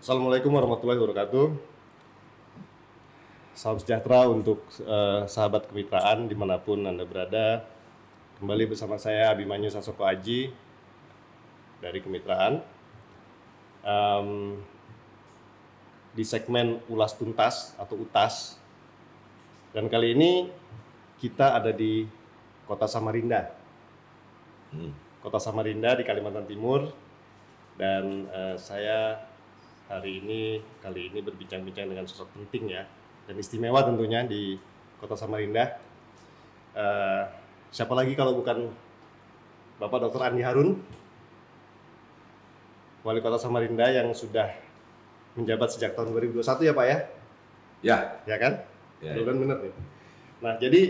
Assalamualaikum warahmatullahi wabarakatuh. Salam sejahtera untuk sahabat kemitraan dimanapun Anda berada. Kembali bersama saya Abimanyu Sasoko Aji dari kemitraan. Di segmen Ulas Tuntas atau UTAS. Dan kali ini kita ada di Kota Samarinda. Kota Samarinda di Kalimantan Timur. Dan saya kali ini berbincang-bincang dengan sosok penting ya, dan istimewa tentunya di Kota Samarinda. Siapa lagi kalau bukan Bapak Dr. Andi Harun, Wali Kota Samarinda yang sudah menjabat sejak tahun 2021 ya Pak ya? Ya. Ya kan? Ya, Kan benar nih. Nah jadi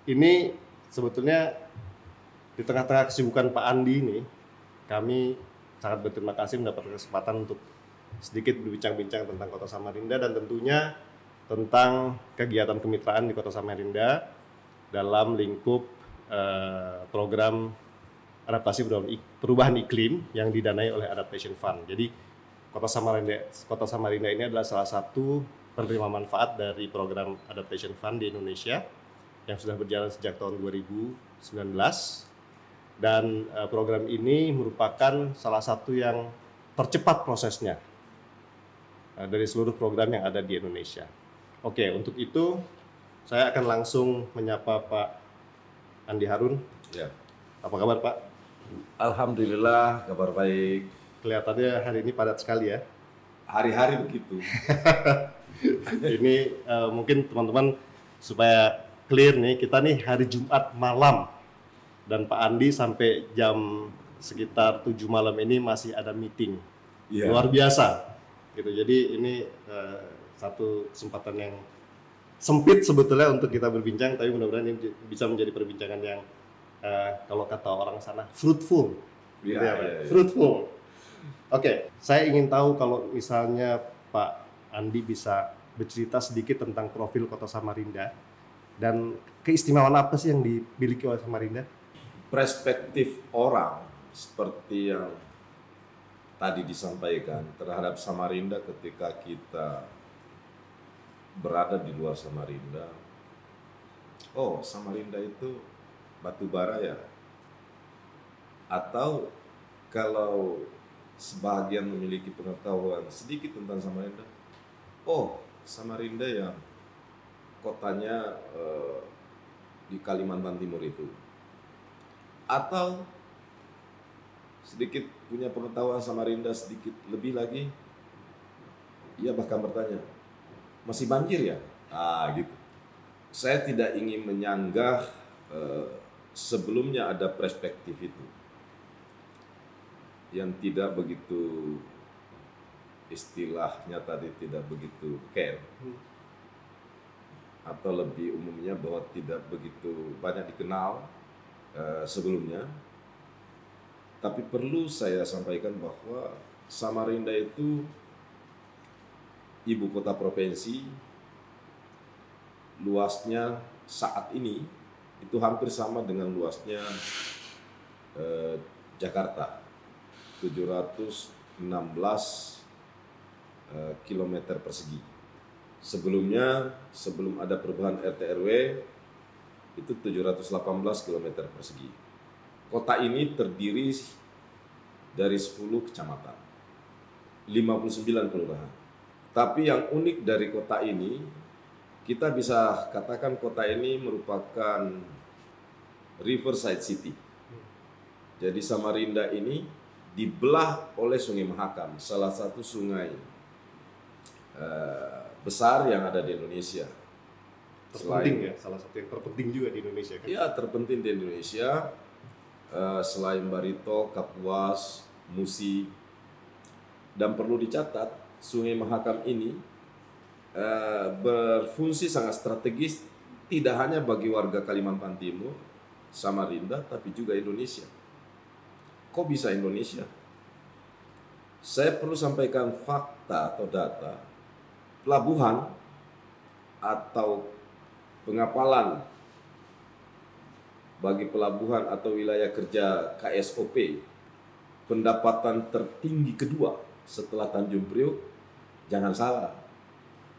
ini sebetulnya di tengah-tengah kesibukan Pak Andi ini, kami sangat berterima kasih mendapatkan kesempatan untuk sedikit berbincang-bincang tentang Kota Samarinda dan tentunya tentang kegiatan kemitraan di Kota Samarinda dalam lingkup program adaptasi perubahan iklim yang didanai oleh Adaptation Fund. Jadi Kota Samarinda ini adalah salah satu penerima manfaat dari program Adaptation Fund di Indonesia yang sudah berjalan sejak tahun 2019. Dan program ini merupakan salah satu yang tercepat prosesnya dari seluruh program yang ada di Indonesia. Oke, untuk itu saya akan langsung menyapa Pak Andi Harun. Ya. Apa kabar Pak? Alhamdulillah, kabar baik. Kelihatannya hari ini padat sekali ya. Hari-hari begitu. Ini mungkin teman-teman supaya clear nih, kita nih hari Jumat malam. Dan Pak Andi sampai jam sekitar 7 malam ini masih ada meeting. Ya. Luar biasa gitu. Jadi ini satu kesempatan yang sempit sebetulnya untuk kita berbincang, tapi mudah-mudahan ini bisa menjadi perbincangan yang kalau kata orang sana fruitful. Ya, gitu ya, ya. Fruitful. Oke, saya ingin tahu kalau misalnya Pak Andi bisa bercerita sedikit tentang profil Kota Samarinda dan keistimewaan apa sih yang dimiliki oleh Samarinda? Perspektif orang seperti yang tadi disampaikan terhadap Samarinda ketika kita berada di luar Samarinda. Oh, Samarinda itu batu bara ya? Atau kalau sebagian memiliki pengetahuan sedikit tentang Samarinda, oh, Samarinda yang kotanya di Kalimantan Timur itu. Atau sedikit punya pengetahuan Samarinda sedikit lebih lagi, ia bahkan bertanya, masih banjir ya? Gitu. Saya tidak ingin menyanggah sebelumnya ada perspektif itu yang tidak begitu, istilahnya tadi tidak begitu care, atau lebih umumnya bahwa tidak begitu banyak dikenal sebelumnya. Tapi perlu saya sampaikan bahwa Samarinda itu ibu kota provinsi, luasnya saat ini itu hampir sama dengan luasnya Jakarta, 716 km persegi. Sebelumnya, sebelum ada perubahan RT RW, itu 718 km persegi. Kota ini terdiri dari 10 kecamatan, 59 kelurahan. Tapi yang unik dari kota ini, kita bisa katakan kota ini merupakan riverside city. Jadi Samarinda ini dibelah oleh Sungai Mahakam, salah satu sungai besar yang ada di Indonesia. Terpenting ya, salah satu yang terpenting juga di Indonesia kan? Ya, terpenting di Indonesia. Selain Barito, Kapuas, Musi, dan perlu dicatat Sungai Mahakam ini berfungsi sangat strategis tidak hanya bagi warga Kalimantan Timur, Samarinda, tapi juga Indonesia. Kok bisa Indonesia? Saya perlu sampaikan fakta atau data. Pelabuhan atau pengapalan bagi pelabuhan atau wilayah kerja KSOP, pendapatan tertinggi kedua setelah Tanjung Priok, jangan salah,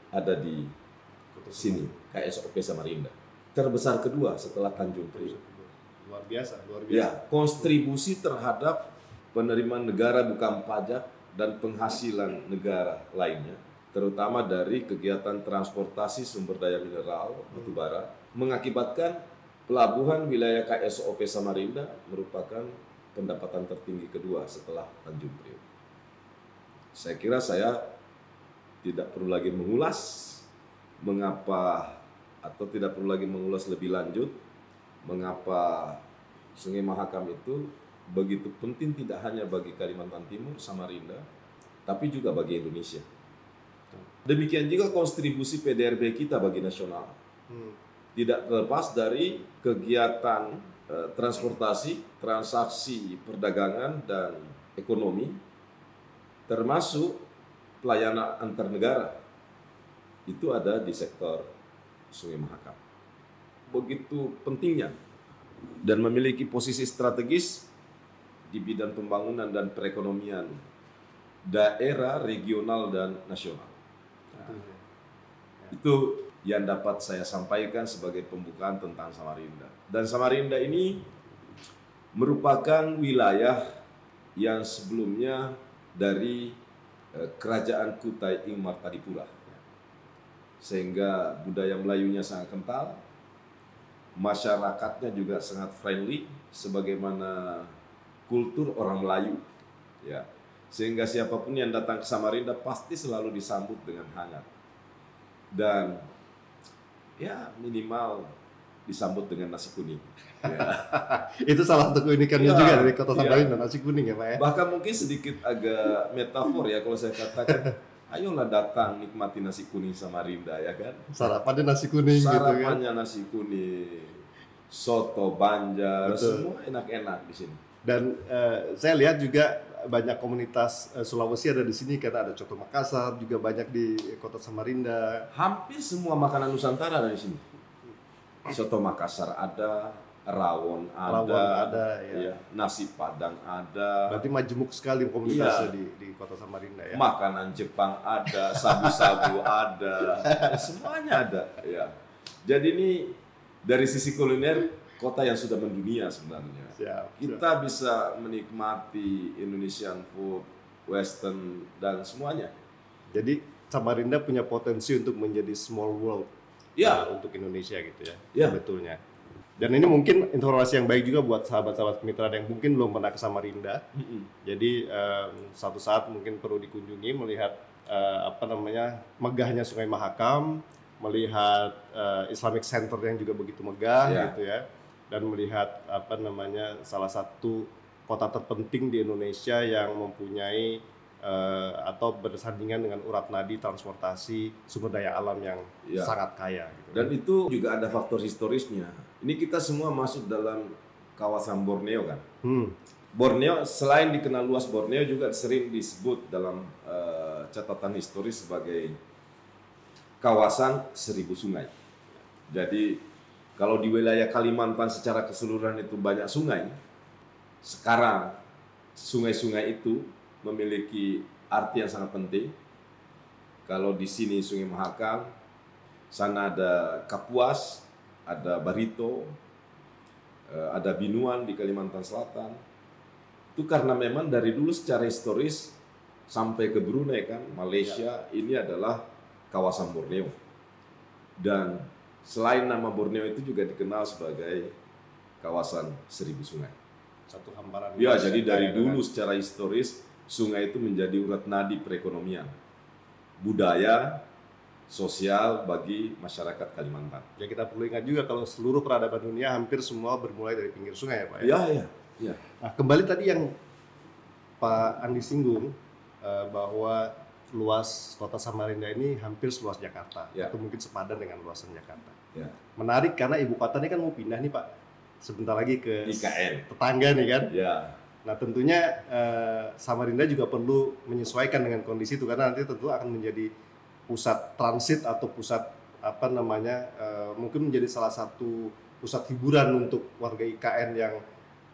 ada di sini, KSOP Samarinda. Terbesar kedua setelah Tanjung Priok. Luar biasa, luar biasa. Ya, kontribusi terhadap penerimaan negara bukan pajak dan penghasilan negara lainnya, terutama dari kegiatan transportasi sumber daya mineral batubara, mengakibatkan pelabuhan wilayah KSOP Samarinda merupakan pendapatan tertinggi kedua setelah Tanjung Priok. Saya kira saya tidak perlu lagi mengulas mengapa, atau tidak perlu lagi mengulas lebih lanjut mengapa Sungai Mahakam itu begitu penting tidak hanya bagi Kalimantan Timur, Samarinda, tapi juga bagi Indonesia. Demikian juga kontribusi PDRB kita bagi nasional. Tidak terlepas dari kegiatan transportasi, transaksi perdagangan dan ekonomi, termasuk pelayanan antar negara. Itu ada di sektor Sungai Mahakam. Begitu pentingnya dan memiliki posisi strategis di bidang pembangunan dan perekonomian daerah, regional, dan nasional. Nah, itu yang dapat saya sampaikan sebagai pembukaan tentang Samarinda. Dan Samarinda ini merupakan wilayah yang sebelumnya dari Kerajaan Kutai Ing Martadipura. Sehingga budaya Melayunya sangat kental, masyarakatnya juga sangat friendly, sebagaimana kultur orang Melayu, ya. Sehingga siapapun yang datang ke Samarinda pasti selalu disambut dengan hangat, dan ya minimal disambut dengan nasi kuning. Ya. Itu salah satu keunikannya Ya, juga dari kota Samarinda, ya. nasi kuning ya Pak ya. Bahkan mungkin sedikit agak metafor ya kalau saya katakan, ayolah datang nikmati nasi kuning Samarinda, ya kan? Sarapannya nasi kuning gitu kan. Sarapannya nasi kuning, soto Banjar, Betul. semua enak-enak di sini. Dan saya lihat juga banyak komunitas Sulawesi ada di sini, karena ada coto Makassar juga banyak di kota Samarinda. Hampir semua makanan Nusantara ada di sini. Soto Makassar ada, rawon ada, ya. nasi Padang ada, Berarti majemuk sekali komunitasnya di kota Samarinda ya. makanan Jepang ada, sabu-sabu ada, semuanya ada. Ya. Jadi ini dari sisi kuliner kota yang sudah mendunia sebenarnya. Kita bisa menikmati Indonesian food, Western, dan semuanya. Jadi Samarinda punya potensi untuk menjadi small world Ya. untuk Indonesia gitu ya, Ya. sebetulnya. Dan ini mungkin informasi yang baik juga buat sahabat-sahabat mitra yang mungkin belum pernah ke Samarinda. Jadi suatu saat mungkin perlu dikunjungi, melihat megahnya Sungai Mahakam, melihat Islamic Center yang juga begitu megah gitu ya, dan melihat salah satu kota terpenting di Indonesia yang mempunyai atau bersandingan dengan urat nadi transportasi sumber daya alam yang sangat kaya gitu. Dan itu juga ada faktor historisnya. Ini kita semua masuk dalam kawasan Borneo kan. Borneo selain dikenal luas, Borneo juga sering disebut dalam catatan historis sebagai kawasan 1000 sungai. Jadi kalau di wilayah Kalimantan secara keseluruhan itu banyak sungai, sekarang sungai-sungai itu memiliki arti yang sangat penting. Kalau di sini Sungai Mahakam, sana ada Kapuas, ada Barito, ada Binuan di Kalimantan Selatan. Itu karena memang dari dulu secara historis sampai ke Brunei kan, Malaysia, ini adalah kawasan Borneo. Dan selain nama Borneo itu juga dikenal sebagai kawasan 1000 sungai. Satu hamparan. Ya, jadi dari dulu secara historis sungai itu menjadi urat nadi perekonomian, budaya, sosial bagi masyarakat Kalimantan. Ya, kita perlu ingat juga kalau seluruh peradaban dunia hampir semua bermulai dari pinggir sungai ya Pak ya. Ya. Nah, kembali tadi yang Pak Andi singgung bahwa luas kota Samarinda ini hampir seluas Jakarta, atau mungkin sepadan dengan luasan Jakarta. Ya. Menarik karena ibu kota ini kan mau pindah nih Pak, sebentar lagi ke IKN. tetangga nih kan. Ya. Nah tentunya Samarinda juga perlu menyesuaikan dengan kondisi itu, karena nanti tentu akan menjadi pusat transit atau pusat mungkin menjadi salah satu pusat hiburan untuk warga IKN yang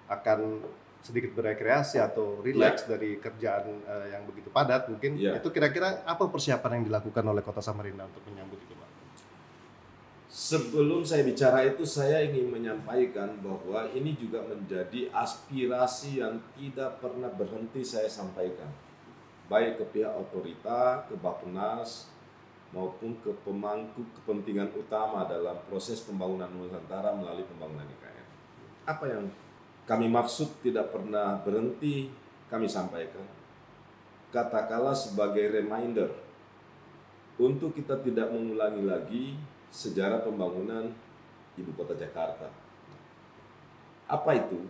akan sedikit berekreasi atau rileks dari kerjaan yang begitu padat mungkin, itu kira-kira apa persiapan yang dilakukan oleh Kota Samarinda untuk menyambut itu, Pak? Sebelum saya bicara itu, saya ingin menyampaikan bahwa ini juga menjadi aspirasi yang tidak pernah berhenti saya sampaikan, baik ke pihak otorita, ke Bappenas, maupun ke pemangku kepentingan utama dalam proses pembangunan Nusantara melalui pembangunan IKN. Apa yang kami maksud tidak pernah berhenti kami sampaikan, katakanlah sebagai reminder untuk kita tidak mengulangi lagi sejarah pembangunan Ibu Kota Jakarta. Apa itu?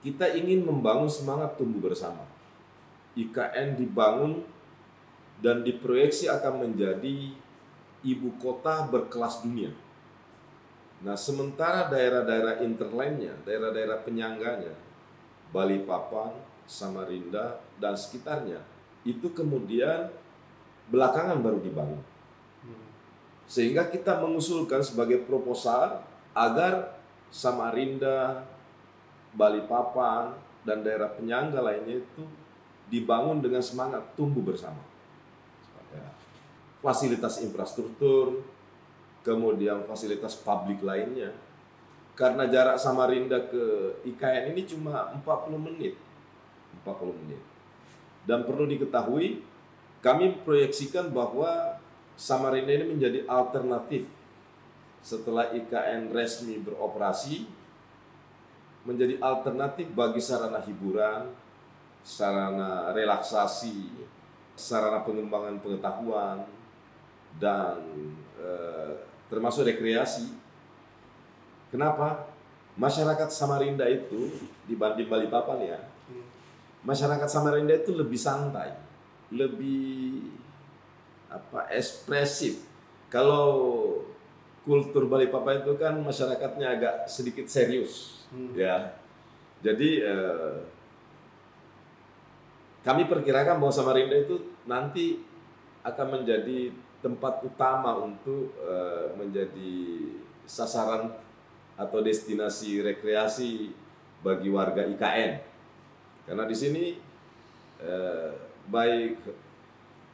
Kita ingin membangun semangat tumbuh bersama. IKN dibangun dan diproyeksi akan menjadi ibu kota berkelas dunia. Nah, sementara daerah-daerah interlainnya, daerah-daerah penyangganya, Balikpapan, Samarinda, dan sekitarnya, itu kemudian belakangan baru dibangun. Sehingga kita mengusulkan sebagai proposal agar Samarinda, Balikpapan, dan daerah penyangga lainnya itu dibangun dengan semangat tumbuh bersama. Fasilitas infrastruktur, kemudian fasilitas publik lainnya. Karena jarak Samarinda ke IKN ini cuma 40 menit. 40 menit. Dan perlu diketahui, kami proyeksikan bahwa Samarinda ini menjadi alternatif setelah IKN resmi beroperasi, menjadi alternatif bagi sarana hiburan, sarana relaksasi, sarana pengembangan pengetahuan, dan termasuk rekreasi. Kenapa? Masyarakat Samarinda itu dibanding Balikpapan ya, masyarakat Samarinda itu lebih santai, lebih ekspresif. Kalau kultur Balikpapan itu kan masyarakatnya agak sedikit serius, ya. Jadi kami perkirakan bahwa Samarinda itu nanti akan menjadi tempat utama untuk menjadi sasaran atau destinasi rekreasi bagi warga IKN. Karena di sini baik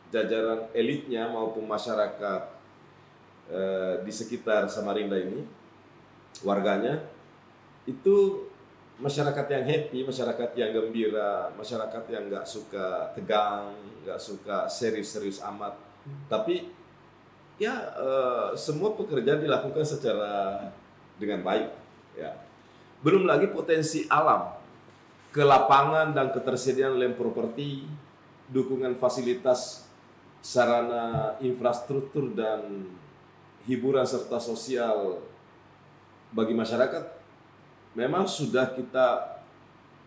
jajaran elitnya maupun masyarakat di sekitar Samarinda ini, warganya itu masyarakat yang happy, masyarakat yang gembira, masyarakat yang nggak suka tegang, nggak suka serius-serius amat, tapi ya semua pekerjaan dilakukan secara dengan baik, ya. Belum lagi potensi alam, ke lapangan dan ketersediaan land properti, dukungan fasilitas sarana infrastruktur dan hiburan serta sosial bagi masyarakat memang sudah kita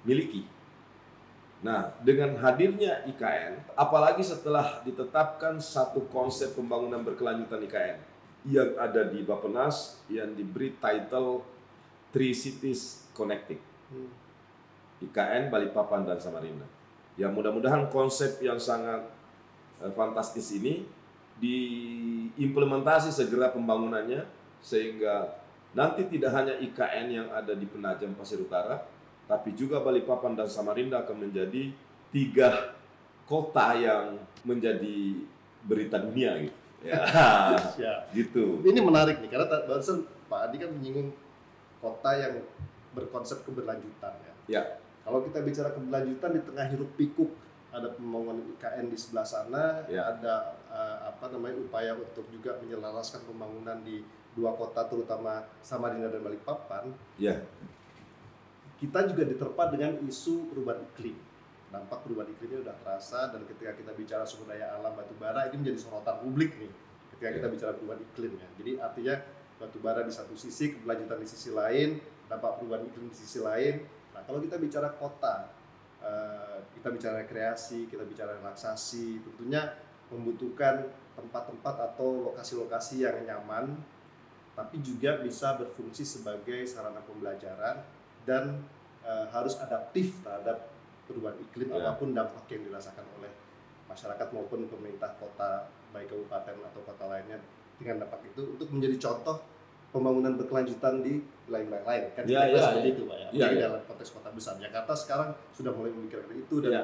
miliki. Nah, dengan hadirnya IKN, apalagi setelah ditetapkan satu konsep pembangunan berkelanjutan IKN yang ada di Bappenas yang diberi title Three Cities Connecting, IKN, Balikpapan, dan Samarinda. Ya, mudah-mudahan konsep yang sangat fantastis ini diimplementasi segera pembangunannya, sehingga nanti tidak hanya IKN yang ada di Penajam Pasir Utara, tapi juga Balikpapan dan Samarinda akan menjadi 3 kota yang menjadi berita dunia gitu. Ya, gitu. Ini menarik nih, karena barusan Pak Adi kan menyinggung kota yang berkonsep keberlanjutan ya. Ya. Kalau kita bicara keberlanjutan di tengah hiruk pikuk, ada pembangunan IKN di sebelah sana, ada upaya untuk juga menyelaraskan pembangunan di 2 kota terutama Samarinda dan Balikpapan. Ya. Kita juga diterpa dengan isu perubahan iklim. Dampak perubahan iklimnya sudah terasa, dan ketika kita bicara sumber daya alam batubara ini menjadi sorotan publik nih. Ketika kita bicara perubahan iklim ya. Jadi artinya batubara di satu sisi, keberlanjutan di sisi lain, dampak perubahan iklim di sisi lain. Nah, kalau kita bicara kota, kita bicara rekreasi, kita bicara relaksasi, tentunya membutuhkan tempat-tempat atau lokasi-lokasi yang nyaman, tapi juga bisa berfungsi sebagai sarana pembelajaran dan harus adaptif terhadap perubahan iklim apapun dampak yang dirasakan oleh masyarakat maupun pemerintah kota, baik kabupaten atau kota lainnya dengan dampak itu, untuk menjadi contoh pembangunan berkelanjutan di wilayah lain kan Ya, kira-kira ya, seperti ya. itu Pak ya. Ya, Apalagi ya. dalam konteks kota besar. Jakarta sekarang sudah mulai memikirkan itu dan Ya.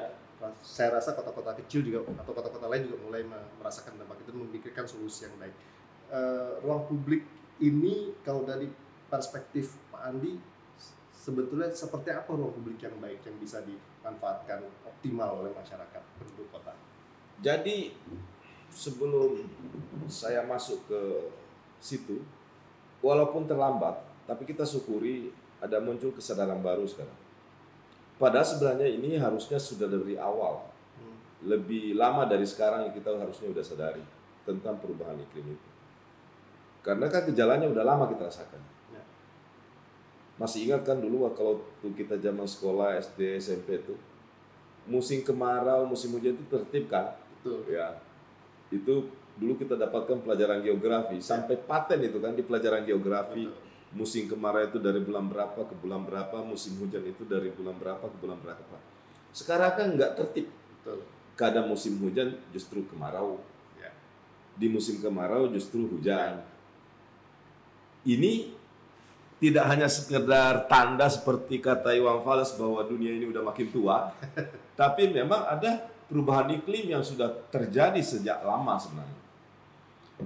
saya rasa kota-kota kecil juga atau kota-kota lain juga mulai merasakan dampak itu, memikirkan solusi yang baik. Ruang publik ini kalau dari perspektif Pak Andi sebetulnya seperti apa ruang publik yang baik yang bisa dimanfaatkan optimal oleh masyarakat penduduk kota? Jadi sebelum saya masuk ke situ, walaupun terlambat, tapi kita syukuri ada muncul kesadaran baru sekarang. Padahal sebenarnya ini harusnya sudah dari awal, lebih lama dari sekarang kita harusnya sudah sadari tentang perubahan iklim itu. Karena kan gejalanya udah lama kita rasakan. Ya. Masih ingat kan dulu kalau kita zaman sekolah SD SMP itu musim kemarau, musim hujan itu tertib kan? Betul. Ya, itu dulu kita dapatkan pelajaran geografi sampai paten itu kan di pelajaran geografi. Betul. Musim kemarau itu dari bulan berapa ke bulan berapa, musim hujan itu dari bulan berapa ke bulan berapa. Sekarang kan nggak tertib. Betul. Kadang musim hujan justru kemarau, Ya. di musim kemarau justru hujan. Ini tidak hanya sekedar tanda seperti kata Iwan Fals bahwa dunia ini udah makin tua, tapi memang ada perubahan iklim yang sudah terjadi sejak lama sebenarnya.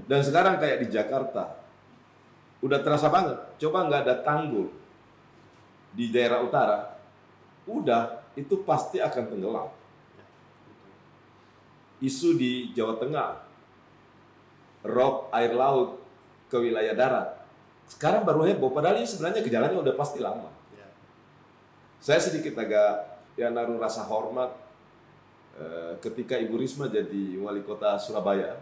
Dan sekarang kayak di Jakarta, udah terasa banget. Coba nggak ada tanggul di daerah utara, udah itu pasti akan tenggelam. Isu di Jawa Tengah, rob air laut ke wilayah darat. Sekarang baru heboh, padahal ini sebenarnya gejalanya udah pasti lama. Ya. Saya sedikit agak naruh rasa hormat ketika Ibu Risma jadi wali kota Surabaya.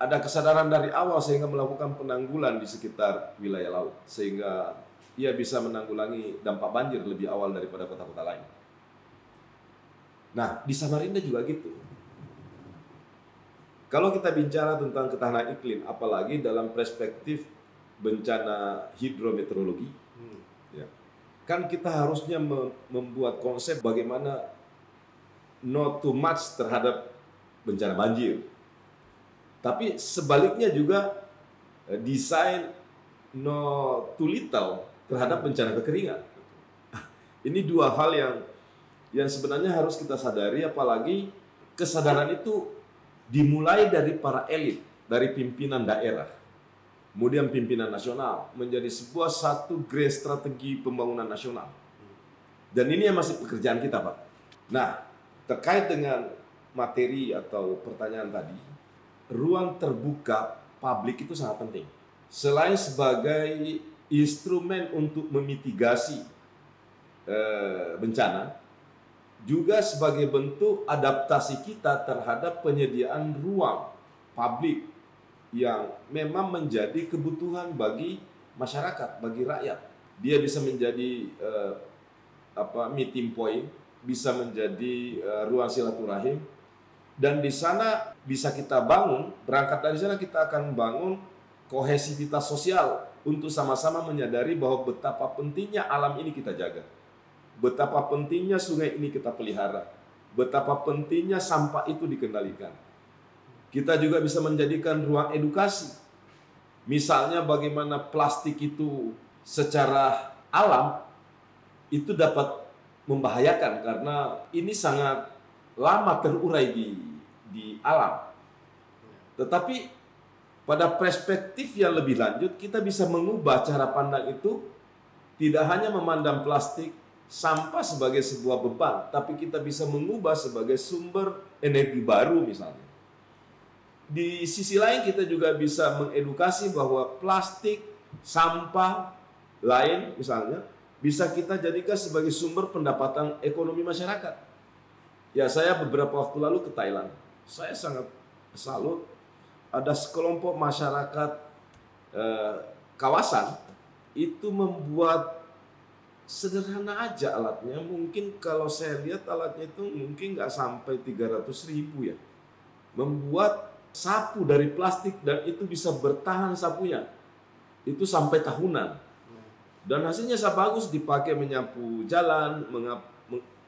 Ada kesadaran dari awal sehingga melakukan penanggulan di sekitar wilayah laut, sehingga ia bisa menanggulangi dampak banjir lebih awal daripada kota-kota lain. Nah, di Samarinda juga gitu. Kalau kita bicara tentang ketahanan iklim, apalagi dalam perspektif bencana hidrometeorologi, ya, kan kita harusnya membuat konsep bagaimana not too much terhadap bencana banjir. Tapi sebaliknya juga desain not too little terhadap bencana kekeringan. Ini dua hal yang sebenarnya harus kita sadari, apalagi kesadaran itu dimulai dari para elit, dari pimpinan daerah, kemudian pimpinan nasional, menjadi sebuah satu grand strategi pembangunan nasional. Dan ini yang masih pekerjaan kita, Pak. Nah, terkait dengan materi atau pertanyaan tadi, ruang terbuka publik itu sangat penting. Selain sebagai instrumen untuk memitigasi bencana, juga sebagai bentuk adaptasi kita terhadap penyediaan ruang publik yang memang menjadi kebutuhan bagi masyarakat, bagi rakyat. Dia bisa menjadi meeting point, bisa menjadi ruang silaturahim, dan di sana bisa kita bangun, berangkat dari sana kita akan bangun kohesivitas sosial untuk sama-sama menyadari bahwa betapa pentingnya alam ini kita jaga. Betapa pentingnya sungai ini kita pelihara. Betapa pentingnya sampah itu dikendalikan. Kita juga bisa menjadikan ruang edukasi. Misalnya bagaimana plastik itu secara alam itu dapat membahayakan karena ini sangat lama terurai di alam. Tetapi pada perspektif yang lebih lanjut, kita bisa mengubah cara pandang itu, tidak hanya memandang plastik, sampah sebagai sebuah beban, tapi kita bisa mengubah sebagai sumber energi baru misalnya. Di sisi lain kita juga bisa mengedukasi bahwa plastik, sampah lain misalnya, bisa kita jadikan sebagai sumber pendapatan ekonomi masyarakat. Ya, saya beberapa waktu lalu ke Thailand. Saya sangat salut, ada sekelompok masyarakat kawasan itu membuat sederhana aja alatnya. Mungkin kalau saya lihat alatnya itu mungkin nggak sampai 300.000 ya. Membuat sapu dari plastik dan itu bisa bertahan sapunya. Itu sampai tahunan. Dan hasilnya sangat bagus, dipakai menyapu jalan,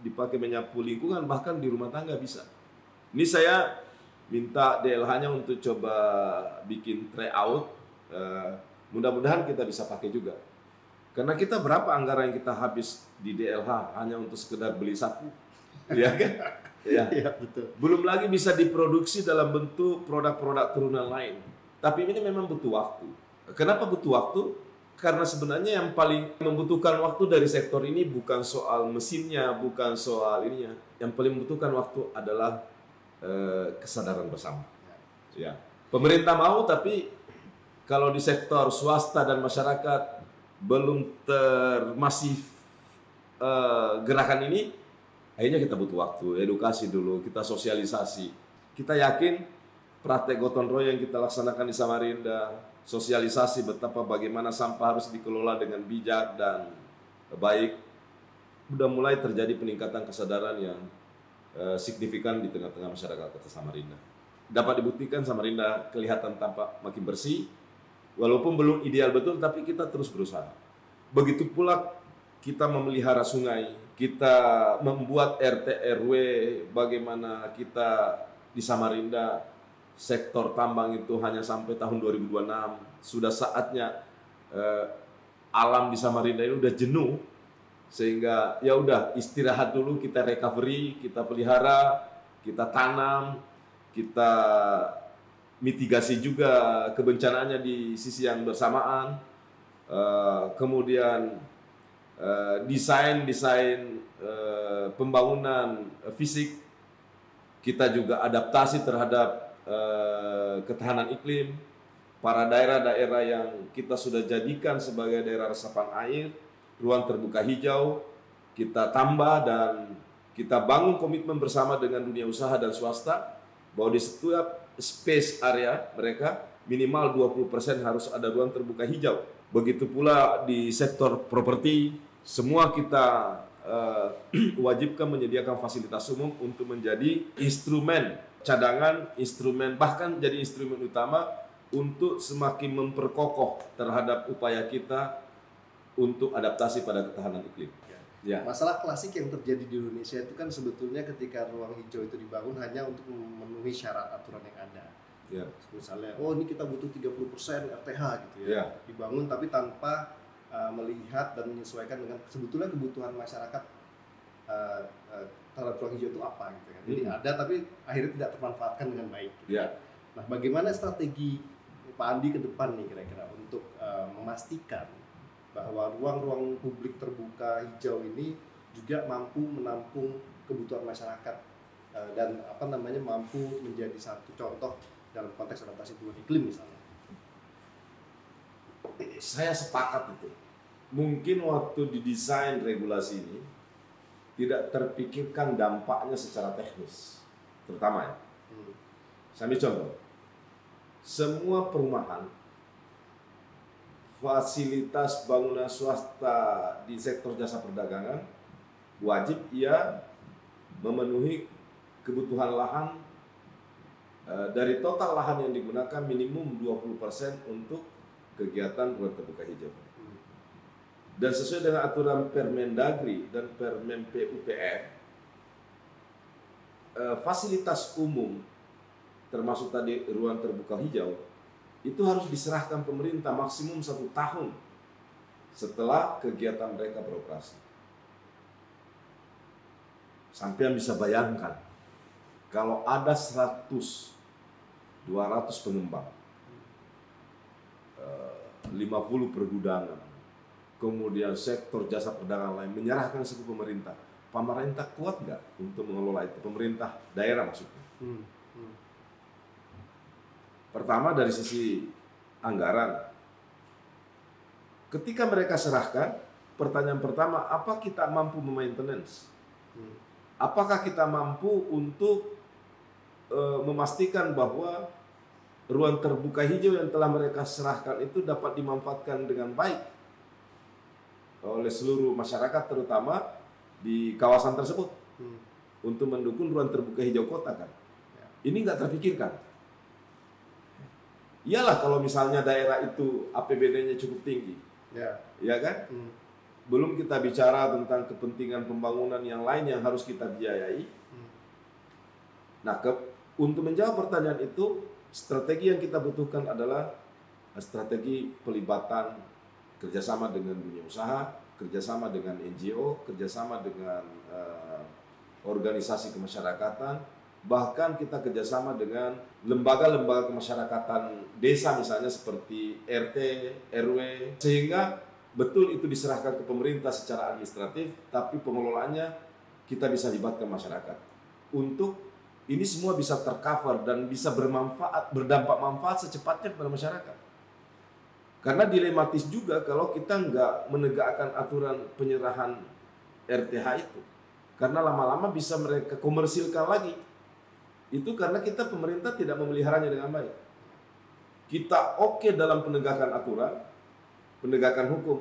dipakai menyapu lingkungan, bahkan di rumah tangga bisa. Ini saya minta DLH-nya untuk coba bikin tryout mudah-mudahan kita bisa pakai juga. Karena kita berapa anggaran yang kita habis di DLH hanya untuk sekedar beli sapu, ya kan? Ya. Iya, betul. Belum lagi bisa diproduksi dalam bentuk produk-produk turunan lain. Tapi ini memang butuh waktu. Kenapa butuh waktu? Karena sebenarnya yang paling membutuhkan waktu dari sektor ini bukan soal mesinnya, bukan soal ininya. Yang paling membutuhkan waktu adalah kesadaran bersama. Ya. Pemerintah mau, tapi kalau di sektor swasta dan masyarakat belum termasif gerakan ini, akhirnya kita butuh waktu, edukasi dulu, kita sosialisasi. Kita yakin praktek gotong royong yang kita laksanakan di Samarinda, sosialisasi betapa bagaimana sampah harus dikelola dengan bijak dan baik, sudah mulai terjadi peningkatan kesadaran yang signifikan di tengah-tengah masyarakat Kota Samarinda. Dapat dibuktikan Samarinda kelihatan tampak makin bersih, walaupun belum ideal betul, tapi kita terus berusaha. Begitu pula kita memelihara sungai, kita membuat RT RW, bagaimana kita di Samarinda sektor tambang itu hanya sampai tahun 2026. Sudah saatnya alam di Samarinda ini udah jenuh, sehingga ya udah istirahat dulu, kita recovery, kita pelihara, kita tanam, kita mitigasi juga kebencanaannya di sisi yang bersamaan. Kemudian desain pembangunan fisik, kita juga adaptasi terhadap ketahanan iklim. Para daerah-daerah yang kita sudah jadikan sebagai daerah resapan air, ruang terbuka hijau, kita tambah dan kita bangun komitmen bersama dengan dunia usaha dan swasta bahwa di setiap space area mereka minimal 20% harus ada ruang terbuka hijau. Begitu pula di sektor properti, semua kita wajibkan menyediakan fasilitas umum untuk menjadi instrumen cadangan, instrumen bahkan jadi instrumen utama untuk semakin memperkokoh terhadap upaya kita untuk adaptasi pada ketahanan iklim. Ya. Masalah klasik yang terjadi di Indonesia itu kan sebetulnya ketika ruang hijau itu dibangun hanya untuk memenuhi syarat aturan yang ada. Ya. Misalnya, oh ini kita butuh 30% RTH gitu ya. Ya. Dibangun tapi tanpa melihat dan menyesuaikan dengan sebetulnya kebutuhan masyarakat terhadap ruang hijau itu apa gitu kan. Jadi ada tapi akhirnya tidak termanfaatkan dengan baik. Gitu. Ya. Nah, bagaimana strategi Pak Andi ke depan nih kira-kira untuk memastikan bahwa ruang-ruang publik terbuka hijau ini juga mampu menampung kebutuhan masyarakat dan mampu menjadi satu contoh dalam konteks adaptasi perubahan iklim misalnya. Saya sepakat itu. Mungkin waktu didesain regulasi ini tidak terpikirkan dampaknya secara teknis, terutama ya. Saya ambil contoh. Semua perumahan, fasilitas bangunan swasta di sektor jasa perdagangan wajib ia memenuhi kebutuhan lahan dari total lahan yang digunakan minimum 20% untuk kegiatan ruang terbuka hijau. Dan sesuai dengan aturan Permendagri dan Permen PUPR, fasilitas umum termasuk tadi ruang terbuka hijau itu harus diserahkan pemerintah maksimum 1 tahun setelah kegiatan mereka beroperasi. Sampai bisa bayangkan kalau ada 100, 200 pengembang, 50 pergudangan, kemudian sektor jasa perdagangan lain menyerahkan ke pemerintah. Pemerintah kuat nggak untuk mengelola itu? Pemerintah daerah maksudnya. Pertama dari sisi anggaran. Ketika mereka serahkan, pertanyaan pertama, apa kita mampu memaintenance? Apakah kita mampu untuk memastikan bahwa ruang terbuka hijau yang telah mereka serahkan itu dapat dimanfaatkan dengan baik oleh seluruh masyarakat, terutama di kawasan tersebut, untuk mendukung ruang terbuka hijau kota kan? Ini nggak terpikirkan. Iyalah kalau misalnya daerah itu APBD-nya cukup tinggi, ya kan? Belum kita bicara tentang kepentingan pembangunan yang lain yang harus kita biayai. Nah, untuk menjawab pertanyaan itu, strategi yang kita butuhkan adalah strategi pelibatan kerjasama dengan dunia usaha, kerjasama dengan NGO, kerjasama dengan organisasi kemasyarakatan, bahkan kita kerjasama dengan lembaga-lembaga kemasyarakatan desa misalnya seperti RT, RW, sehingga betul itu diserahkan ke pemerintah secara administratif, tapi pengelolaannya kita bisa libatkan masyarakat. Untuk ini semua bisa tercover dan bisa berdampak manfaat secepatnya kepada masyarakat. Karena dilematis juga kalau kita nggak menegakkan aturan penyerahan RTH itu. Karena lama-lama bisa mereka komersilkan lagi. Itu karena kita pemerintah tidak memeliharanya dengan baik. Kita oke dalam penegakan aturan, penegakan hukum.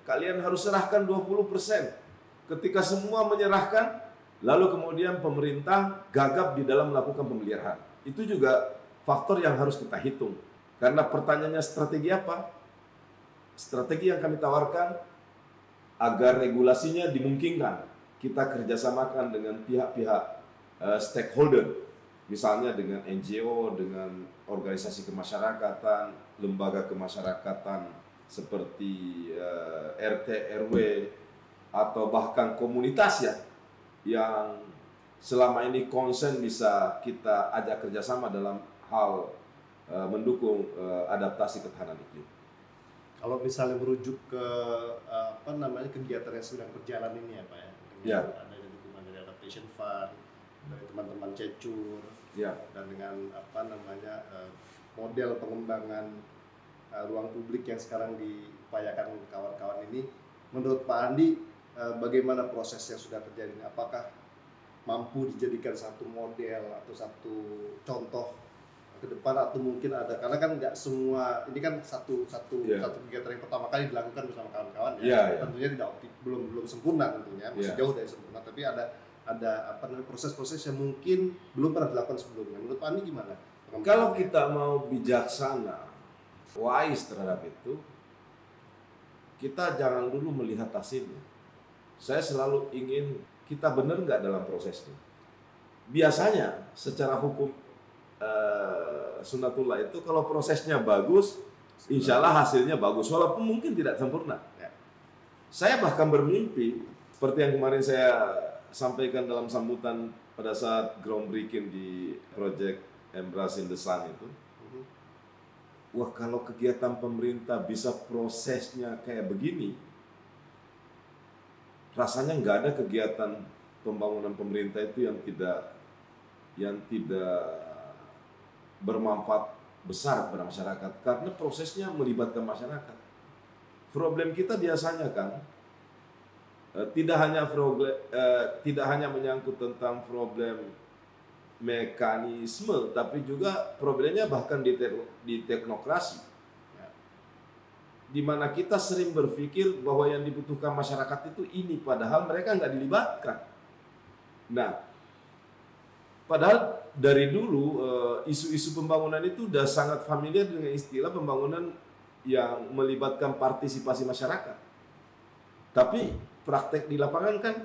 Kalian harus serahkan 20%. Ketika semua menyerahkan, lalu kemudian pemerintah gagap di dalam melakukan pemeliharaan. Itu juga faktor yang harus kita hitung. Karena pertanyaannya strategi apa? Strategi yang kami tawarkan agar regulasinya dimungkinkan. Kita kerjasamakan dengan pihak-pihak stakeholder, misalnya dengan NGO, dengan organisasi kemasyarakatan, lembaga kemasyarakatan seperti RT, RW, atau bahkan komunitas ya, yang selama ini konsen bisa kita ajak kerjasama dalam hal mendukung adaptasi ketahanan iklim. Kalau misalnya merujuk ke kegiatan yang sedang berjalan ini ya Pak ya, Ya. adanya dukungan dari Adaptation Fund, dari teman-teman Cecur, Ya. dan dengan model pengembangan ruang publik yang sekarang diupayakan kawan-kawan ini, menurut Pak Andi bagaimana proses yang sudah terjadi? Apakah mampu dijadikan satu model atau satu contoh ke depan, atau mungkin ada, karena kan nggak semua ini kan satu kegiatan yang pertama kali dilakukan bersama kawan-kawan ya. Tentunya belum sempurna tentunya, masih jauh dari sempurna, tapi ada proses-proses yang mungkin belum pernah dilakukan sebelumnya. Menurut Pak Andi gimana? Kalau kita mau bijaksana, wise terhadap itu, kita jangan dulu melihat hasilnya. Saya selalu ingin kita benar nggak dalam prosesnya. Biasanya secara hukum Sunnatullah itu kalau prosesnya bagus, insya Allah hasilnya bagus, walaupun mungkin tidak sempurna. Ya. Saya bahkan bermimpi, seperti yang kemarin saya sampaikan dalam sambutan pada saat groundbreaking di Project Embrace in the Sun itu. Wah, kalau kegiatan pemerintah bisa prosesnya kayak begini, rasanya nggak ada kegiatan pembangunan pemerintah itu yang tidak bermanfaat besar kepada masyarakat, karena prosesnya melibatkan masyarakat. Problem kita biasanya kan tidak hanya menyangkut tentang problem mekanisme, tapi juga problemnya bahkan di teknokrasi, di mana kita sering berpikir bahwa yang dibutuhkan masyarakat itu ini, padahal mereka nggak dilibatkan. Nah, padahal dari dulu isu-isu pembangunan itu udah sangat familiar dengan istilah pembangunan yang melibatkan partisipasi masyarakat. Tapi praktek di lapangan kan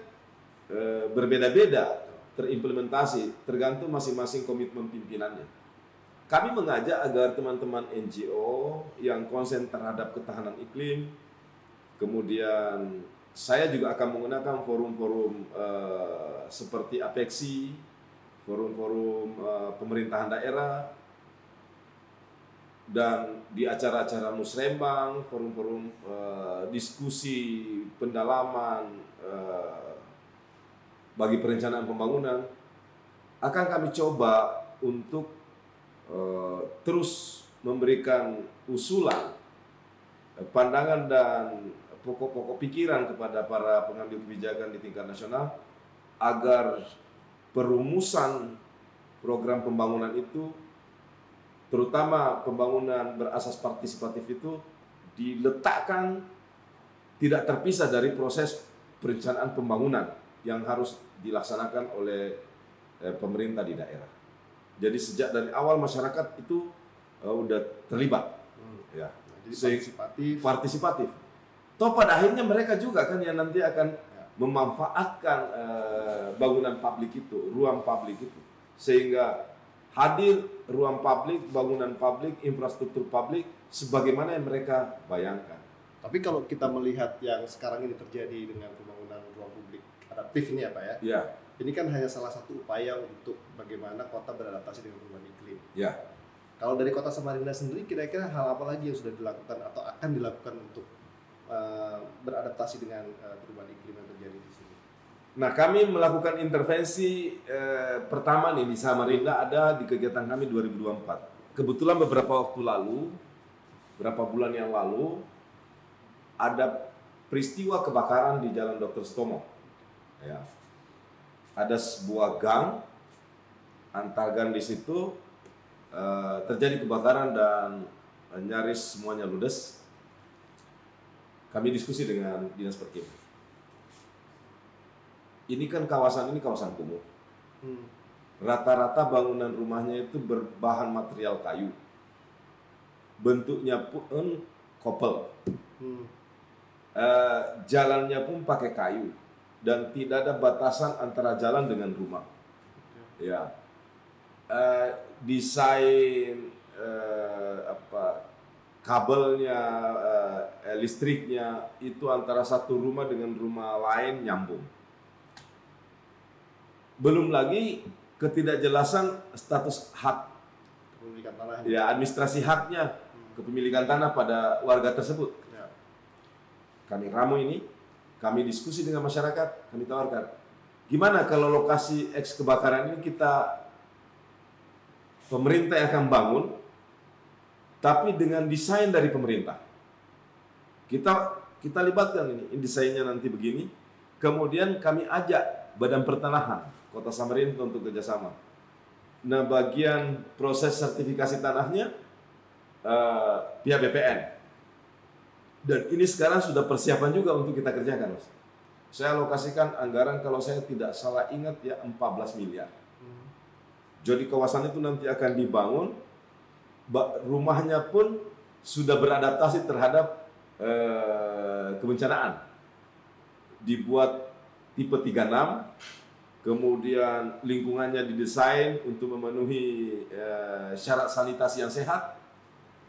berbeda-beda terimplementasi, tergantung masing-masing komitmen pimpinannya. Kami mengajak agar teman-teman NGO yang konsen terhadap ketahanan iklim, kemudian saya juga akan menggunakan forum-forum seperti APEXI, forum-forum pemerintahan daerah, dan di acara-acara musrembang, forum-forum diskusi pendalaman bagi perencanaan pembangunan, akan kami coba untuk terus memberikan usulan, pandangan dan pokok-pokok pikiran kepada para pengambil kebijakan di tingkat nasional agar perumusan program pembangunan itu, terutama pembangunan berasas partisipatif itu, diletakkan tidak terpisah dari proses perencanaan pembangunan yang harus dilaksanakan oleh pemerintah di daerah. Jadi sejak dari awal masyarakat itu udah terlibat, ya. Jadi partisipatif. Toh pada akhirnya mereka juga kan yang nanti akan memanfaatkan bangunan publik itu, ruang publik itu, sehingga hadir ruang publik, bangunan publik, infrastruktur publik sebagaimana yang mereka bayangkan. Tapi kalau kita melihat yang sekarang ini terjadi dengan pembangunan ruang publik adaptif ini ya Pak ya, Ya, ini kan hanya salah satu upaya untuk bagaimana kota beradaptasi dengan perubahan iklim. ya. Kalau dari Kota Samarinda sendiri, kira-kira hal apa lagi yang sudah dilakukan atau akan dilakukan untuk beradaptasi dengan perubahan iklim yang terjadi di sini? Nah, kami melakukan intervensi pertama nih di Samarinda ada di kegiatan kami 2024. Kebetulan beberapa waktu lalu, beberapa bulan yang lalu, ada peristiwa kebakaran di Jalan Dr. Stomo. Ya. Ada sebuah gang, antar gang di situ terjadi kebakaran dan nyaris semuanya ludes. Kami diskusi dengan Dinas Perkim. Ini kan kawasan ini kawasan kumuh. Rata-rata bangunan rumahnya itu berbahan material kayu. Bentuknya pun kopel. Jalannya pun pakai kayu dan tidak ada batasan antara jalan dengan rumah. Ya, desain kabelnya, listriknya itu antara satu rumah dengan rumah lain nyambung. Belum lagi ketidakjelasan status hak Kepemilikan tanah. ya, administrasi haknya kepemilikan tanah pada warga tersebut. Ya. Kami ramu ini, kami diskusi dengan masyarakat, kami tawarkan, gimana kalau lokasi eks kebakaran ini pemerintah yang akan bangun, tapi dengan desain dari pemerintah. Kita libatkan ini desainnya nanti begini, kemudian kami ajak Badan Pertanahan Kota Samarinda untuk kerjasama. Nah, bagian proses sertifikasi tanahnya pihak BPN. Dan ini sekarang sudah persiapan juga untuk kita kerjakan, Mas. Saya alokasikan anggaran kalau saya tidak salah ingat ya 14 miliar. Jadi kawasan itu nanti akan dibangun, rumahnya pun sudah beradaptasi terhadap kebencanaan. Dibuat tipe 36, kemudian lingkungannya didesain untuk memenuhi syarat sanitasi yang sehat.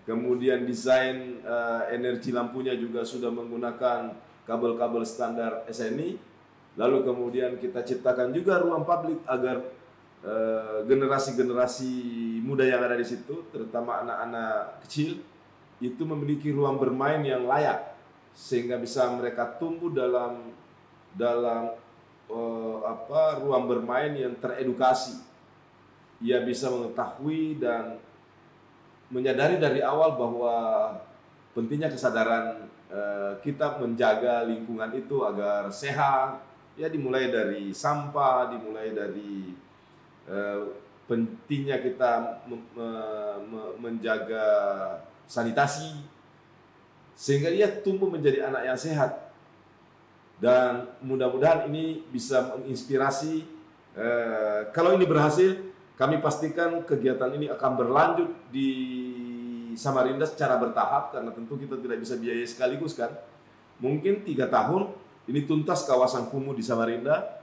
Kemudian desain energi lampunya juga sudah menggunakan kabel-kabel standar SNI. Lalu kemudian kita ciptakan juga ruang publik agar generasi-generasi muda yang ada di situ, terutama anak-anak kecil, itu memiliki ruang bermain yang layak sehingga bisa mereka tumbuh dalam ruang bermain yang teredukasi. Ia bisa mengetahui dan menyadari dari awal bahwa pentingnya kesadaran kita menjaga lingkungan itu agar sehat. Ya, dimulai dari sampah, dimulai dari pentingnya kita menjaga sanitasi sehingga dia tumbuh menjadi anak yang sehat. Dan mudah-mudahan ini bisa menginspirasi. Kalau ini berhasil, kami pastikan kegiatan ini akan berlanjut di Samarinda secara bertahap, karena tentu kita tidak bisa biayai sekaligus kan. Mungkin 3 tahun ini tuntas kawasan kumuh di Samarinda.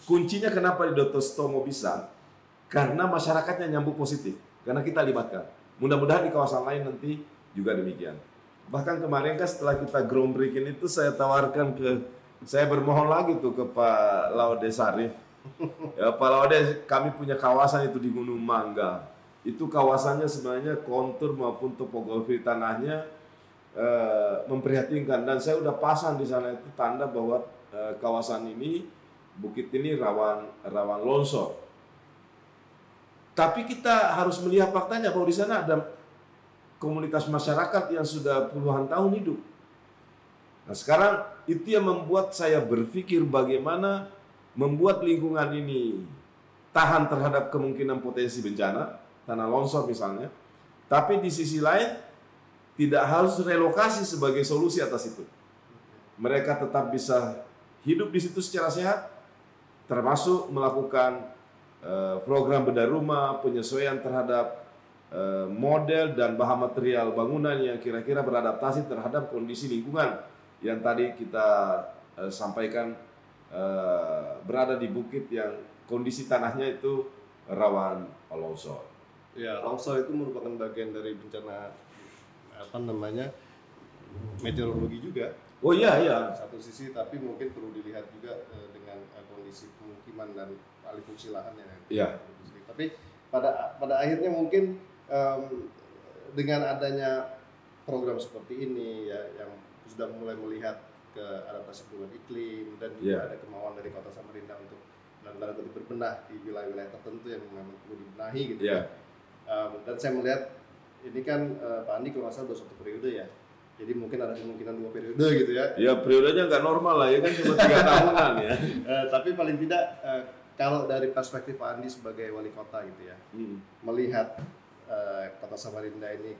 Kuncinya kenapa di Dr. Stomo bisa? Karena masyarakatnya nyambung positif, karena kita libatkan. Mudah-mudahan di kawasan lain nanti juga demikian. Bahkan kemarin kan setelah kita groundbreaking itu saya bermohon lagi tuh ke Pak Laude Sarif. Ya, Pak Laude, kami punya kawasan itu di Gunung Mangga. Itu kawasannya sebenarnya kontur maupun topografi tanahnya memprihatinkan, dan saya udah pasang di sana itu tanda bahwa kawasan ini, bukit ini rawan longsor. Tapi kita harus melihat faktanya bahwa di sana ada komunitas masyarakat yang sudah puluhan tahun hidup. Nah, sekarang itu yang membuat saya berpikir bagaimana membuat lingkungan ini tahan terhadap kemungkinan potensi bencana, tanah longsor misalnya. Tapi di sisi lain tidak harus relokasi sebagai solusi atas itu. Mereka tetap bisa hidup di situ secara sehat, termasuk melakukan program bedah rumah, penyesuaian terhadap model dan bahan material bangunan yang kira-kira beradaptasi terhadap kondisi lingkungan yang tadi kita sampaikan, berada di bukit yang kondisi tanahnya itu rawan longsor. Ya, longsor itu merupakan bagian dari bencana apa namanya meteorologi juga. Oh iya, iya. Satu sisi, tapi mungkin perlu dilihat juga dengan kondisi pemukiman dan alih fungsi lahannya. Iya. Tapi pada akhirnya mungkin dengan adanya program seperti ini ya, yang sudah mulai melihat ke adaptasi perubahan iklim dan juga ada kemauan dari Kota Samarinda untuk dalam kutip berbenah di wilayah-wilayah tertentu yang memang perlu dibenahi gitu. Yeah. Dan saya melihat ini kan Pak Andi kalau nggak salah 21 periode ya, jadi mungkin ada kemungkinan 2 periode gitu ya. Ya periodenya nggak normal lah ya kan, cuma 3 tahunan ya. Tapi paling tidak kalau dari perspektif Pak Andi sebagai wali kota gitu ya, melihat Kota Samarinda ini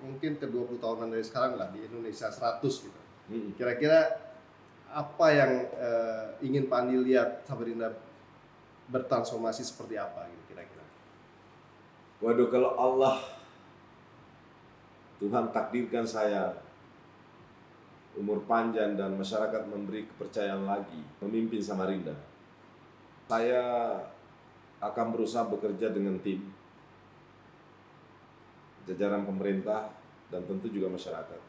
mungkin ke 20 tahunan dari sekarang lah di Indonesia 100 gitu. Kira-kira apa yang ingin Pak Andi lihat Samarinda bertransformasi seperti apa gitu kira-kira? Waduh, kalau Allah Tuhan takdirkan saya umur panjang dan masyarakat memberi kepercayaan lagi memimpin Samarinda, saya akan berusaha bekerja dengan tim jajaran pemerintah dan tentu juga masyarakat.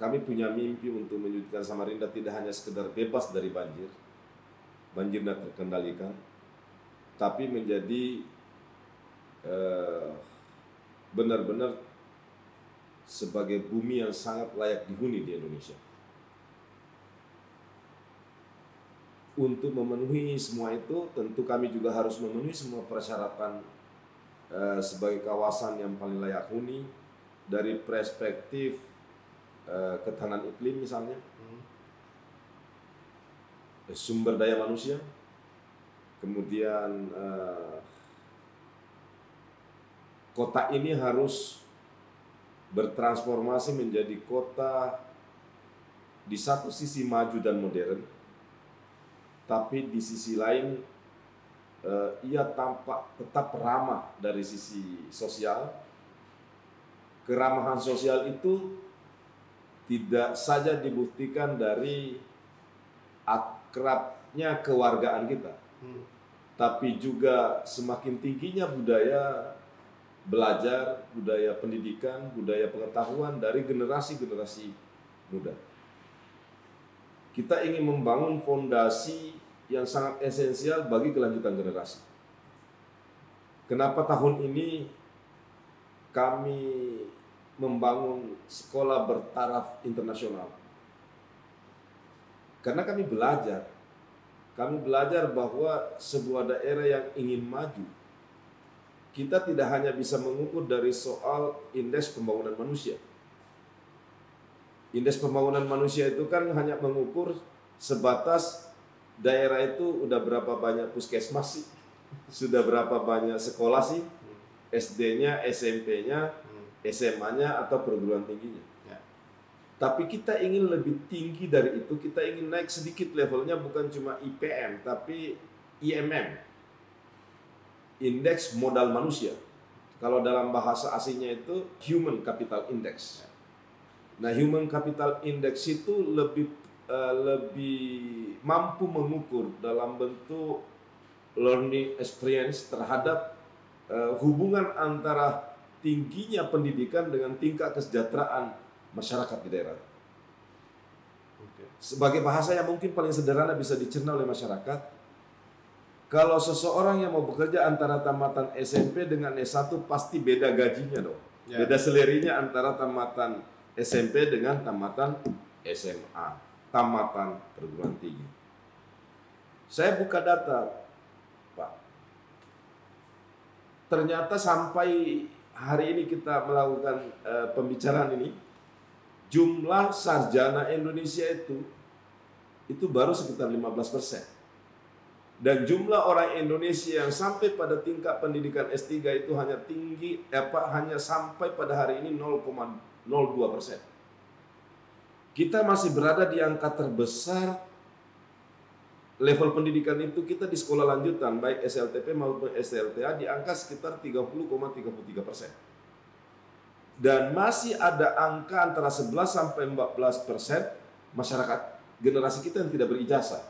Kami punya mimpi untuk mewujudkan Samarinda tidak hanya sekedar bebas dari banjir terkendalikan, tapi menjadi benar-benar sebagai bumi yang sangat layak dihuni di Indonesia. Untuk memenuhi semua itu, tentu kami juga harus memenuhi semua persyaratan sebagai kawasan yang paling layak huni dari perspektif ketahanan iklim misalnya, sumber daya manusia, kemudian kota ini harus bertransformasi menjadi kota di satu sisi maju dan modern, tapi di sisi lain ia tampak tetap ramah dari sisi sosial. Keramahan sosial itu tidak saja dibuktikan dari akrabnya kewargaan kita, tapi juga semakin tingginya budaya belajar, budaya pendidikan, budaya pengetahuan dari generasi-generasi muda. Kita ingin membangun fondasi yang sangat esensial bagi kelanjutan generasi. Kenapa tahun ini kami membangun sekolah bertaraf internasional? Karena kami belajar bahwa sebuah daerah yang ingin maju, kita tidak hanya bisa mengukur dari soal indeks pembangunan manusia. Indeks pembangunan manusia itu kan hanya mengukur sebatas daerah itu udah berapa banyak puskesmas sih, sudah berapa banyak sekolah sih, SD-nya, SMP-nya, SMA-nya atau perguruan tingginya. Tapi kita ingin lebih tinggi dari itu, kita ingin naik sedikit levelnya, bukan cuma IPM, tapi IMM. Indeks modal manusia. Kalau dalam bahasa asingnya itu Human Capital Index. Nah, Human Capital Index itu lebih mampu mengukur dalam bentuk learning experience terhadap hubungan antara tingginya pendidikan dengan tingkat kesejahteraan masyarakat di daerah. Sebagai bahasa yang mungkin paling sederhana bisa dicerna oleh masyarakat, kalau seseorang yang mau bekerja antara tamatan SMP dengan S1 pasti beda gajinya dong. Ya. Beda selerinya antara tamatan SMP dengan tamatan SMA, tamatan perguruan tinggi. Saya buka data, Pak. Ternyata sampai hari ini kita melakukan pembicaraan ini, jumlah sarjana Indonesia itu baru sekitar 15%. Dan jumlah orang Indonesia yang sampai pada tingkat pendidikan S3 itu hanya sampai pada hari ini 0,02%. Kita masih berada di angka terbesar level pendidikan itu kita di sekolah lanjutan, baik SLTP maupun SLTA, di angka sekitar 30,33%. Dan masih ada angka antara 11-14% masyarakat generasi kita yang tidak berijazah.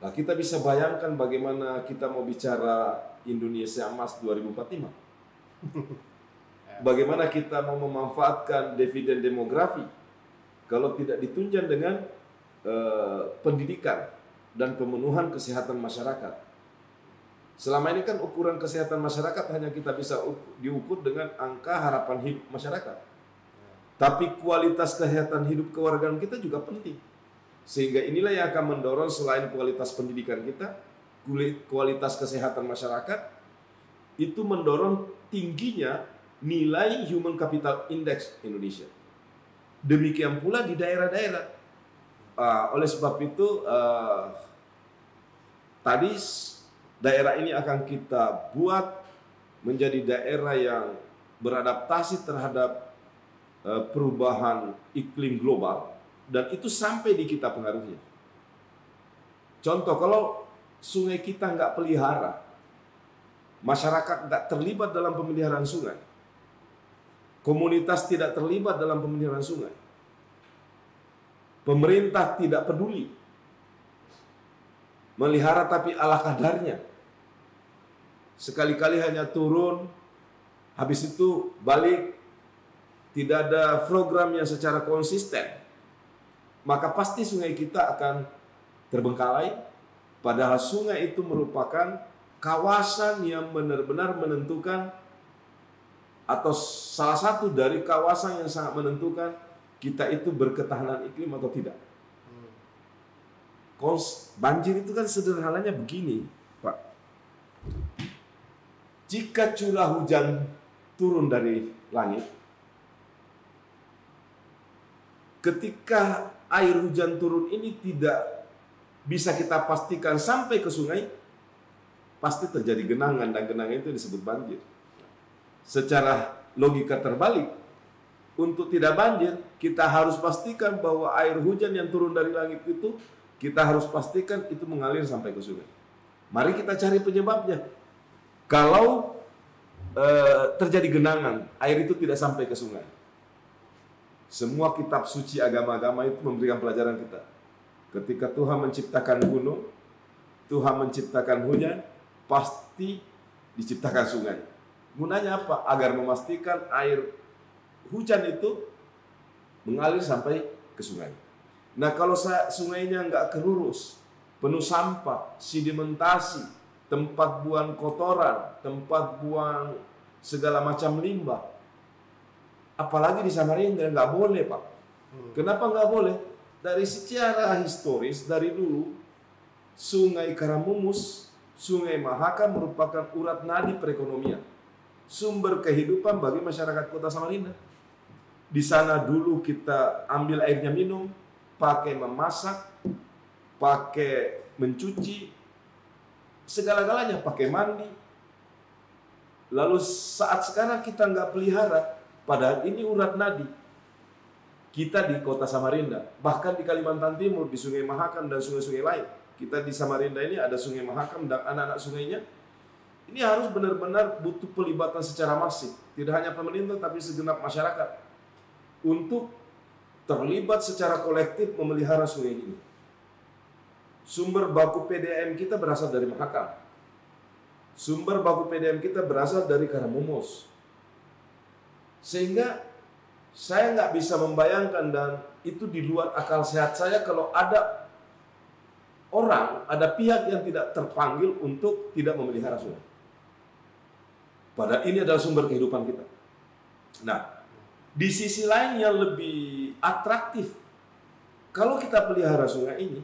Nah, kita bisa bayangkan bagaimana kita mau bicara Indonesia Emas 2045. Bagaimana kita mau memanfaatkan dividen demografi kalau tidak ditunjang dengan pendidikan dan pemenuhan kesehatan masyarakat. Selama ini kan ukuran kesehatan masyarakat hanya kita bisa diukur dengan angka harapan hidup masyarakat. Tapi kualitas kesehatan hidup kewargaan kita juga penting. Sehingga inilah yang akan mendorong selain kualitas pendidikan kita, kualitas kesehatan masyarakat, itu mendorong tingginya nilai Human Capital Index Indonesia. Demikian pula di daerah-daerah. Oleh sebab itu, tadi daerah ini akan kita buat menjadi daerah yang beradaptasi terhadap perubahan iklim global, dan itu sampai di kita pengaruhnya. Contoh, kalau sungai kita nggak pelihara, masyarakat nggak terlibat dalam pemeliharaan sungai, komunitas tidak terlibat dalam pemeliharaan sungai, pemerintah tidak peduli, melihara tapi ala kadarnya, sekali-kali hanya turun, habis itu balik, tidak ada program yang secara konsisten, maka pasti sungai kita akan terbengkalai, padahal sungai itu merupakan kawasan yang benar-benar menentukan, atau salah satu dari kawasan yang sangat menentukan kita itu berketahanan iklim atau tidak. Banjir itu kan sederhananya begini, Pak. Jika curah hujan turun dari langit, ketika air hujan turun ini tidak bisa kita pastikan sampai ke sungai, pasti terjadi genangan, dan genangan itu disebut banjir. Secara logika terbalik, untuk tidak banjir, kita harus pastikan bahwa air hujan yang turun dari langit itu, kita harus pastikan itu mengalir sampai ke sungai. Mari kita cari penyebabnya. Kalau terjadi genangan, air itu tidak sampai ke sungai. Semua kitab suci agama-agama itu memberikan pelajaran kita. Ketika Tuhan menciptakan gunung, Tuhan menciptakan hujan, pasti diciptakan sungai. Gunanya apa? Agar memastikan air hujan itu mengalir sampai ke sungai. Nah, kalau sungainya nggak kelurus, penuh sampah, sedimentasi, tempat buang kotoran, tempat buang segala macam limbah, apalagi di Samarinda nggak boleh, Pak. Kenapa nggak boleh? Dari secara historis, dari dulu, Sungai Karamumus, Sungai Mahakam merupakan urat nadi perekonomian, sumber kehidupan bagi masyarakat kota Samarinda. Di sana dulu kita ambil airnya minum, pakai memasak, pakai mencuci, segala-galanya, pakai mandi. Lalu saat sekarang kita nggak pelihara, padahal ini urat nadi kita di kota Samarinda, bahkan di Kalimantan Timur, di Sungai Mahakam dan sungai-sungai lain. Kita di Samarinda ini ada Sungai Mahakam dan anak-anak sungainya. Ini harus benar-benar butuh pelibatan secara masif, tidak hanya pemerintah tapi segenap masyarakat untuk terlibat secara kolektif memelihara sungai ini. Sumber baku PDAM kita berasal dari Mahakam. Sumber baku PDAM kita berasal dari Karamumus. Sehingga saya nggak bisa membayangkan, dan itu di luar akal sehat saya, kalau ada orang, ada pihak yang tidak terpanggil untuk tidak memelihara sungai. Padahal ini adalah sumber kehidupan kita. Nah, di sisi lain yang lebih atraktif, kalau kita pelihara sungai ini,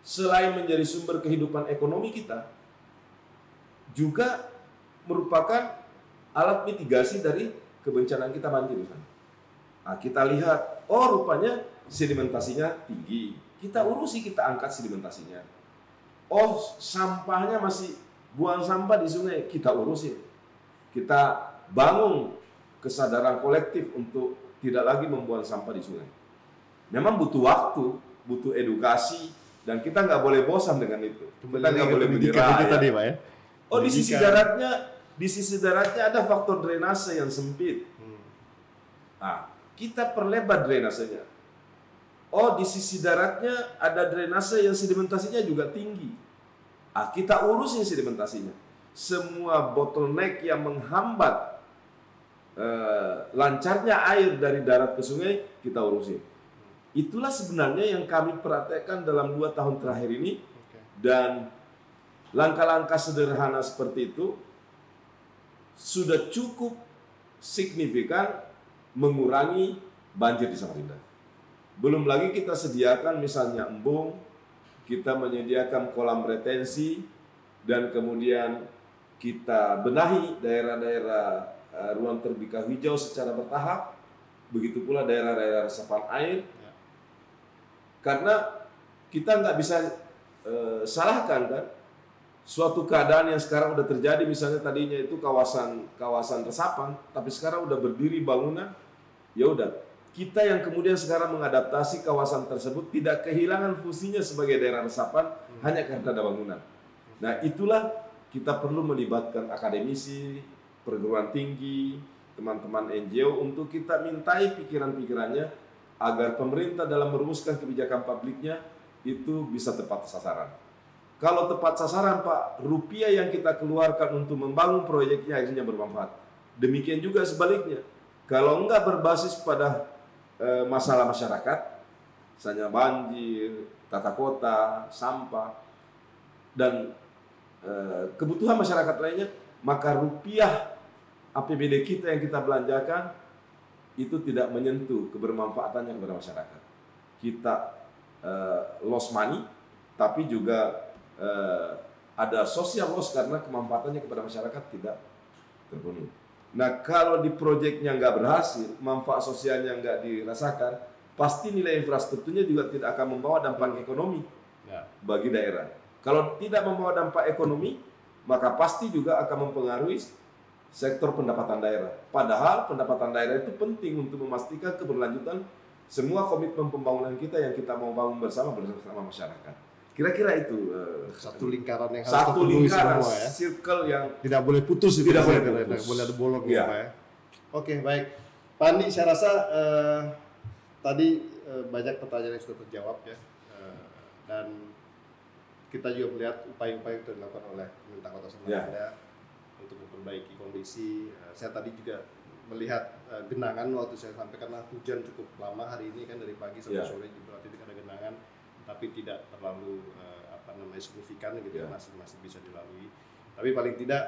selain menjadi sumber kehidupan ekonomi kita, juga merupakan alat mitigasi dari kebencanaan kita banjir. Nah, kita lihat, oh rupanya sedimentasinya tinggi, kita urusi, kita angkat sedimentasinya. Oh, sampahnya masih buang sampah di sungai, kita urusi. Kita bangun kesadaran kolektif untuk tidak lagi membuang sampah di sungai. Memang butuh waktu, butuh edukasi, dan kita nggak boleh bosan dengan itu. Kita nggak boleh menyerah. Ya. Oh, di sisi daratnya ada faktor drainase yang sempit. Nah, kita perlebar drainasenya. oh di sisi daratnya ada drainase yang sedimentasinya juga tinggi. Kita urusin sedimentasinya. Semua bottleneck yang menghambat lancarnya air dari darat ke sungai kita urusin. Itulah sebenarnya yang kami perhatikan dalam 2 tahun terakhir ini. Dan langkah-langkah sederhana seperti itu sudah cukup signifikan mengurangi banjir di Samarinda. Belum lagi kita sediakan misalnya embung, kita menyediakan kolam retensi, dan kemudian kita benahi daerah-daerah ruang terbuka hijau secara bertahap, begitu pula daerah-daerah resapan air. Karena kita nggak bisa salahkan kan suatu keadaan yang sekarang udah terjadi, misalnya tadinya itu kawasan resapan, tapi sekarang udah berdiri bangunan, ya udah. Kita yang kemudian sekarang mengadaptasi kawasan tersebut tidak kehilangan fungsinya sebagai daerah resapan hanya karena ada bangunan. Nah, itulah kita perlu melibatkan akademisi, perguruan tinggi, teman-teman NGO untuk kita mintai pikiran-pikirannya agar pemerintah dalam merumuskan kebijakan publiknya itu bisa tepat sasaran. Kalau tepat sasaran, Pak, rupiah yang kita keluarkan untuk membangun proyeknya akhirnya bermanfaat. Demikian juga sebaliknya. Kalau enggak berbasis pada masalah masyarakat, misalnya banjir, tata kota, sampah, dan kebutuhan masyarakat lainnya, maka rupiah APBD kita yang kita belanjakan itu tidak menyentuh kebermanfaatannya kepada masyarakat. Kita loss money, tapi juga ada social loss karena kemanfaatannya kepada masyarakat tidak terpenuhi. Nah, kalau di proyeknya nggak berhasil, manfaat sosialnya nggak dirasakan, pasti nilai infrastrukturnya juga tidak akan membawa dampak ekonomi bagi daerah. Kalau tidak membawa dampak ekonomi, maka pasti juga akan mempengaruhi sektor pendapatan daerah. Padahal pendapatan daerah itu penting untuk memastikan keberlanjutan semua komitmen pembangunan kita yang kita mau bangun bersama masyarakat. Kira-kira itu satu lingkaran yang harus terpenuhi semua, ya. Circle yang tidak boleh putus, tidak boleh ada bolong ya, Pak ya. Oke, baik. Pak Andi, saya rasa tadi banyak pertanyaan yang sudah terjawab ya, dan kita juga melihat upaya-upaya yang dilakukan oleh pemerintah Kota Samarinda untuk memperbaiki kondisi. Saya tadi juga melihat genangan waktu saya sampai, karena hujan cukup lama hari ini kan, dari pagi sampai sore juga tidak ada genangan, tapi tidak terlalu signifikan gitu, masih bisa dilalui. Tapi paling tidak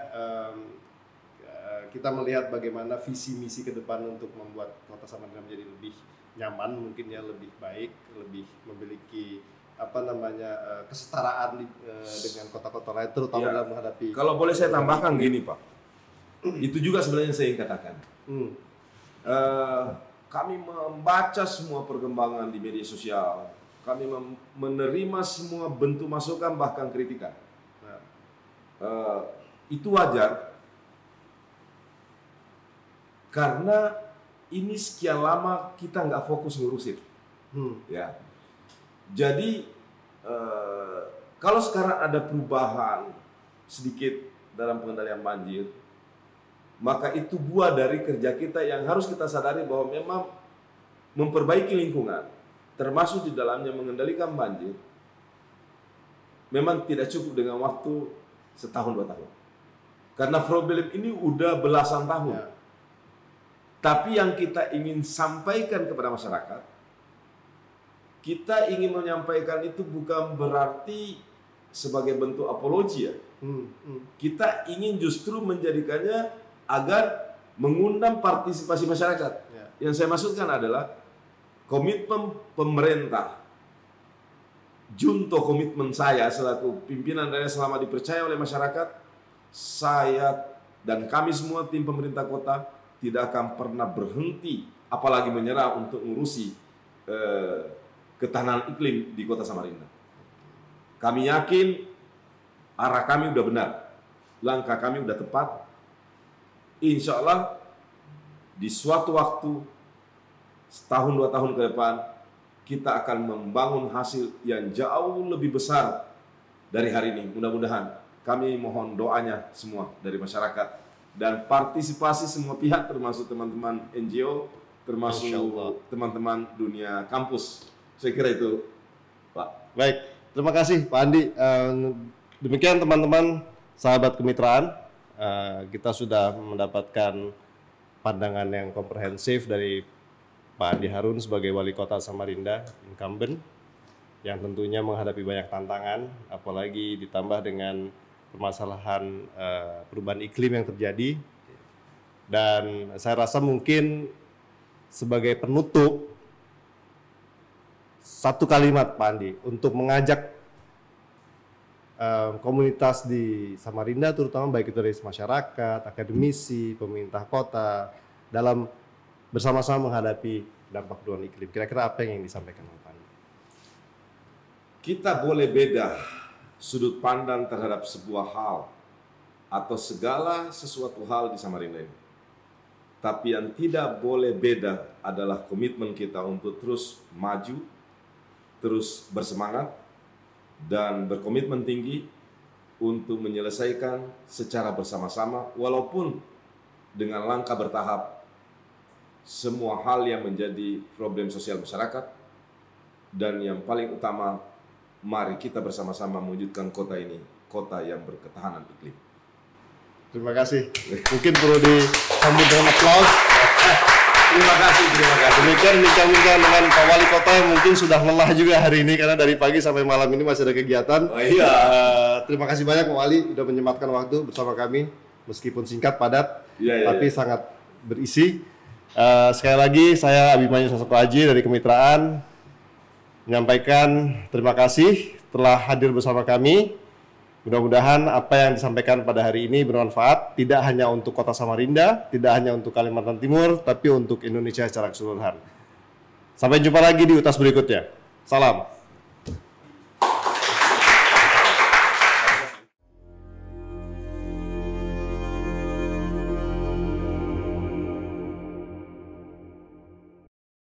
kita melihat bagaimana visi misi ke depan untuk membuat Kota Samarinda menjadi lebih nyaman, mungkin ya, lebih baik, lebih memiliki kesetaraan dengan kota-kota lain, terutama dalam menghadapi. Kalau boleh saya tambahkan gini, Pak, itu juga sebenarnya saya ingin katakan. Kami membaca semua perkembangan di media sosial, kami menerima semua bentuk masukan bahkan kritikan. Itu wajar karena ini sekian lama kita nggak fokus ngurusin. Ya. Jadi kalau sekarang ada perubahan sedikit dalam pengendalian banjir, maka itu buah dari kerja kita yang harus kita sadari bahwa memang memperbaiki lingkungan, termasuk di dalamnya mengendalikan banjir, memang tidak cukup dengan waktu setahun 2 tahun. Karena problem ini udah belasan tahun. Tapi yang kita ingin sampaikan kepada masyarakat, kita ingin menyampaikan itu bukan berarti sebagai bentuk apologi ya. Kita ingin justru menjadikannya agar mengundang partisipasi masyarakat. Yang saya maksudkan adalah komitmen pemerintah, junto komitmen saya selaku pimpinan daerah selama dipercaya oleh masyarakat, saya dan kami semua tim pemerintah kota tidak akan pernah berhenti, apalagi menyerah untuk ngurusi ketahanan iklim di Kota Samarinda. Kami yakin arah kami udah benar, langkah kami udah tepat. Insya Allah di suatu waktu, setahun 2 tahun ke depan, kita akan membangun hasil yang jauh lebih besar dari hari ini. Mudah-mudahan. Kami mohon doanya semua dari masyarakat dan partisipasi semua pihak, termasuk teman-teman NGO, termasuk teman-teman dunia kampus, Saya kira itu, Pak. Baik, terima kasih Pak Andi. Demikian teman-teman sahabat kemitraan, kita sudah mendapatkan pandangan yang komprehensif dari Pak Andi Harun sebagai Wali Kota Samarinda, incumbent, yang tentunya menghadapi banyak tantangan, apalagi ditambah dengan permasalahan perubahan iklim yang terjadi. Dan saya rasa mungkin sebagai penutup, satu kalimat Pak Andi untuk mengajak komunitas di Samarinda, terutama baik itu dari masyarakat, akademisi, pemerintah kota, dalam bersama-sama menghadapi dampak perubahan iklim. Kira-kira apa yang ingin disampaikan Pak Andi? Kita boleh beda sudut pandang terhadap sebuah hal atau segala sesuatu hal di Samarinda ini. Tapi yang tidak boleh beda adalah komitmen kita untuk terus maju, terus bersemangat, dan berkomitmen tinggi untuk menyelesaikan secara bersama-sama, walaupun dengan langkah bertahap, semua hal yang menjadi problem sosial masyarakat. Dan yang paling utama, mari kita bersama-sama mewujudkan kota ini, kota yang berketahanan iklim. Terima kasih. Mungkin perlu disambut dengan aplaus. Terima kasih. Demikian bincang-bincang dengan Pak Wali Kota yang mungkin sudah lelah juga hari ini karena dari pagi sampai malam ini masih ada kegiatan. Oh iya. Terima kasih banyak Pak Wali sudah menyempatkan waktu bersama kami, meskipun singkat, padat, tapi sangat berisi. Sekali lagi saya Abimanyu Sasoko Aji dari Kemitraan menyampaikan terima kasih telah hadir bersama kami. Mudah-mudahan apa yang disampaikan pada hari ini bermanfaat, tidak hanya untuk Kota Samarinda, tidak hanya untuk Kalimantan Timur, tapi untuk Indonesia secara keseluruhan. Sampai jumpa lagi di UTAS berikutnya. Salam.